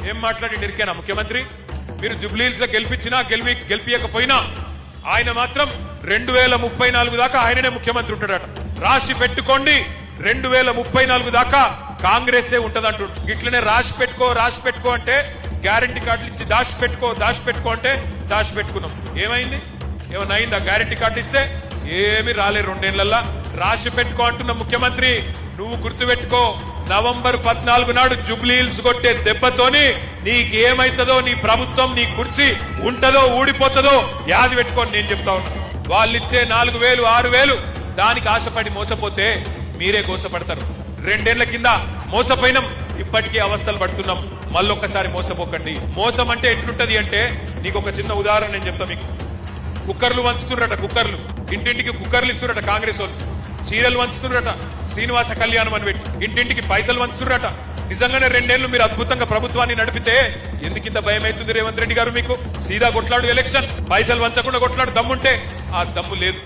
ఏం మాట్లాడి ఇరికేనా ముఖ్యమంత్రి? మీరు జుబ్లీహిల్స్ లో గెలిపించినా గెలిపియకపోయినా ఆయన మాత్రం 2034 దాకా ఆయననే ముఖ్యమంత్రి ఉంటాడట. రాసి పెట్టుకోండి, 2034 దాకా కాంగ్రెసే ఉంటదంటు. ఇట్లనే రాసి పెట్టుకో అంటే గ్యారంటీ కార్డులు ఇచ్చి దాచి పెట్టుకో అంటే దాచి పెట్టుకున్నాం. ఏమైంది? ఏమన్నా అయిందా? గ్యారంటీ కార్డు ఇస్తే ఏమి రాలే. 2 ఏళ్లలో రాసి పెట్టుకో అంటున్న ముఖ్యమంత్రి, నువ్వు గుర్తుపెట్టుకో, నవంబర్ 14 నాడు జుబ్లీహిల్స్ కొట్టే దెబ్బతోని నీకేమైతుందో, నీ ప్రభుత్వం, నీ కుర్చీ ఉంటదో ఊడిపోతుందో యాది పెట్టుకోని నేను చెప్తా ఉన్నా. వాళ్ళు ఇచ్చే 4000 6000 దానికి ఆశపడి మోసపోతే మీరే గోసపడతారు. 2 ఏళ్ల కింద మోసపోయినాం, ఇప్పటికీ అవస్థలు పడుతున్నాం. మళ్ళొక్కసారి మోసపోకండి. మోసం అంటే ఎట్లుంటది అంటే, నీకు ఒక చిన్న ఉదాహరణ నేను చెప్తా మీకు. కుక్కర్లు వంచుతున్నట, కుక్కర్లు ఇంటింటికి కుక్కర్లు ఇస్తున్నట కాంగ్రెస్ వాళ్ళు. చీరలు వంచుతున్నట, శ్రీనివాస కళ్యాణం అని పెట్టి ఇంటింటికి పైసలు వంచుతున్నట. నిజంగానే 2 ఏళ్లు మీరు అద్భుతంగా ప్రభుత్వాన్ని నడిపితే ఎందుకింత భయం అవుతుంది రేవంత్ రెడ్డి గారు? మీకు సీదా కొట్లాడు ఎలక్షన్, పైసలు వంచకుండా కొట్లాడు దమ్ముంటే ఆ దమ్ము లేదు.